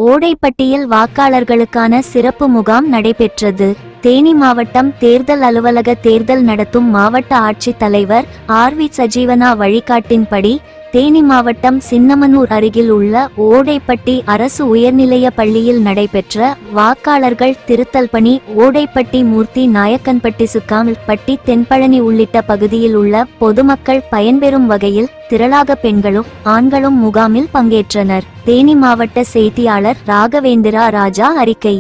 ஓடைப்பட்டியில் வாக்காளர்களுக்கான சிறப்பு முகாம் நடைபெற்றது. தேனி மாவட்டம் தேர்தல் அலுவலக தேர்தல் நடத்தும் மாவட்ட ஆட்சித் தலைவர் ஆர்.வி. சஜீவனா வழிகாட்டின்படி தேனி மாவட்டம் சின்னமனூர் அருகில் உள்ள ஓடைப்பட்டி அரசு உயர்நிலைய பள்ளியில் நடைபெற்ற வாக்காளர்கள் திருத்தல் பணி ஓடைப்பட்டி மூர்த்தி நாயக்கன்பட்டி சுக்காம்பட்டி தென்பழனி உள்ளிட்ட பகுதியில் உள்ள பொதுமக்கள் பயன்பெறும் வகையில் திரளாக பெண்களும் ஆண்களும் முகாமில் பங்கேற்றனர். தேனி மாவட்ட செய்தியாளர் ராகவேந்திரா ராஜா அறிக்கை.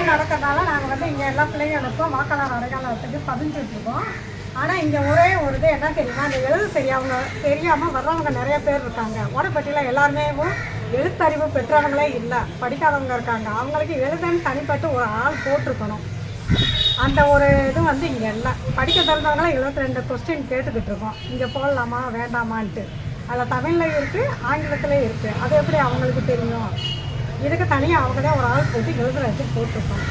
நடக்கிறதால நாங்கள் இங்கே எல்லா பிள்ளைங்களுக்கும் வாக்காளர் அடையாளத்துக்கு பதிஞ்சுட்டு இருக்கோம். ஆனால் இங்கே ஒரே ஒரு இது என்ன தெரியுமா, இந்த எழுத தெரியாமல் வர்றவங்க நிறைய பேர் இருக்காங்க. ஓடைப்பட்டியில் எல்லாருமே எழுத்தறிவு பெற்றவங்களே இல்லை, படிக்காதவங்க இருக்காங்க. அவங்களுக்கு எழுதுன்னு தனிப்பட்டு ஒரு ஆள் போட்டிருக்கணும். அந்த ஒரு இது இங்கே இல்லை. படிக்க தெரிஞ்சவங்களாம் 72 கொஸ்டின் கேட்டுக்கிட்டு இருக்கோம். இங்கே போடலாமா வேண்டாமான்ட்டு. அதில் தமிழில் இருக்குது, ஆங்கிலத்திலே இருக்குது. அது எப்படி அவங்களுக்கு தெரியும்? இதுக்கு தனியாக அவங்க தான் ஒரு ஆள் போட்டு எழுதுறதுக்கு போட்டிருக்கோம்.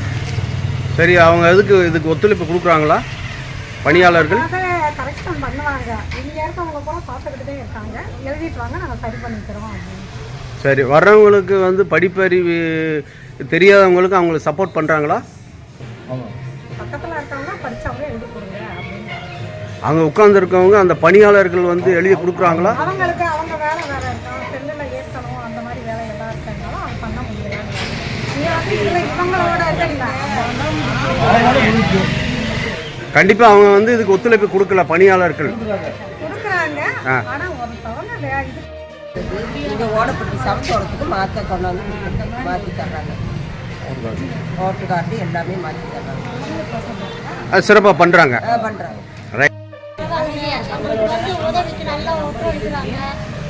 சரி, அவங்க இதுக்கு ஒத்துழைப்பு கொடுக்குறாங்களா பணியாளர்கள்? அதை கரெக்ஷன் பண்ணுவாங்க. இங்கே இருக்கவங்க கூட பார்த்துக்கிட்டே இருக்காங்க. எழுதிட்டு வாங்க, நாங்கள் சரி பண்ணிக்கிறோம் அப்படின்னு. சரி, வர்றவங்களுக்கு படிப்பறிவு தெரியாதவங்களுக்கு அவங்களுக்கு சப்போர்ட் பண்ணுறாங்களா? பக்கத்தில் இருக்கவங்க படித்தவங்க எழுதி கொடுங்க அப்படின்னு. அங்கே உட்காந்துருக்கவங்க அந்த பணியாளர்கள் எழுதி கொடுக்குறாங்களா? அவங்களுக்கு அவங்க வேலை வேறு இருக்கும், செல்லில் ஏற்றணும், அந்த மாதிரி வேலை எல்லாம் இருக்கிறதுனால அது பண்ண முடியாது. இதில் இவங்களோட கண்டிப்பா அவங்க இதுக்கு ஒத்துழைப்பு கொடுக்கல பணியாளர்கள் கொடுக்குறாங்க. ஆனால் ஒருத்தவங்க இங்கே ஓடைப்பட்டி சமத்தோரத்துக்கு மாற்ற கொண்டாந்து மாற்றி தர்றாங்க. ஓட்டு காட்டி எல்லாமே மாற்றி தர்றாங்க. அது சிறப்பாக பண்ணுறாங்க. உதவிக்கு நல்லா ஒத்துழைக்கிறாங்க.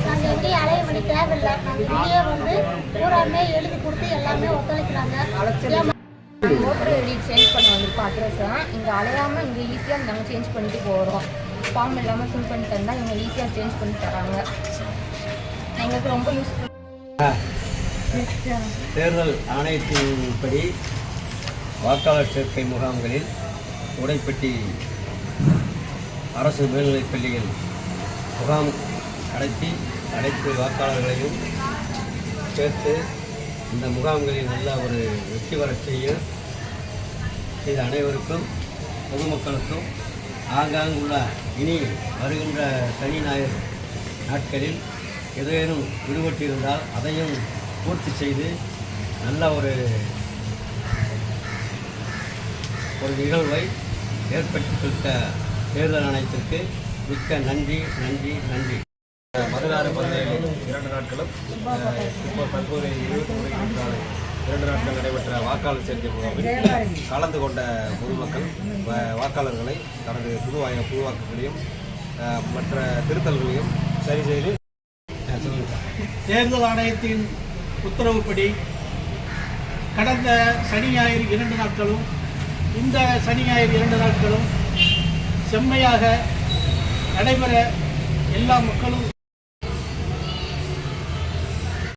நாங்கள் எங்கேயும் அலைய வேண்டிய தேவையில்லை. நாங்கள் இங்கேயே பூராமே எழுதி கொடுத்து எல்லாமே ஒத்துழைக்கிறாங்க. ஓட்டர் ஐடி சேஞ்ச் பண்ண வந்துருக்கோம். அட்ரஸை இங்கே அலையாமல் இங்கே ஈஸியாக நாங்கள் சேஞ்ச் பண்ணிட்டு போகிறோம். ஃபார்ம் இல்லாமல் ஃபில் பண்ணிட்டு இருந்தால் இவங்க ஈஸியாக சேஞ்ச் பண்ணி தராங்க. எங்களுக்கு ரொம்ப யூஸ்ஃபுல். தேர்தல் ஆணையத்தின்படி வாக்காளர் சேர்க்கை முகாம்களில் ஓடைப்பட்டி அரசு மேல்நிலைப் பள்ளியில் முகாம் அனைத்து வாக்காளர்களையும் சேர்த்து இந்த முகாம்களில் நல்ல ஒரு வெற்றி வர செய்த அனைவருக்கும் பொதுமக்களுக்கும் ஆங்காங்குள்ள இனி வருகின்ற சனி ஞாயிறு நாட்களில் ஏதேனும் விடுபட்டிருந்தால் அதையும் பூர்த்தி செய்து நல்ல ஒரு நிகழ்வை ஏற்படுத்தி கொடுத்த தேர்தல் ஆணையத்திற்கு மிக்க நன்றி நன்றி நன்றி. 16, 17 2 நாட்களும் இப்போ தற்போது 23 2 நாட்கள் நடைபெற்ற வாக்காளர் சேர்க்கை முகாமில் கலந்து கொண்ட பொதுமக்கள் வாக்காளர்களை தனது புது வாக்குகளையும் மற்ற திருத்தல்களையும் சரி செய்து தேர்தல் ஆணையத்தின் உத்தரவுப்படி கடந்த சனி ஞாயிறு 2 நாட்களும் இந்த சனி ஞாயிறு 2 நாட்களும் செம்மையாக நடைபெற எல்லா மக்களும்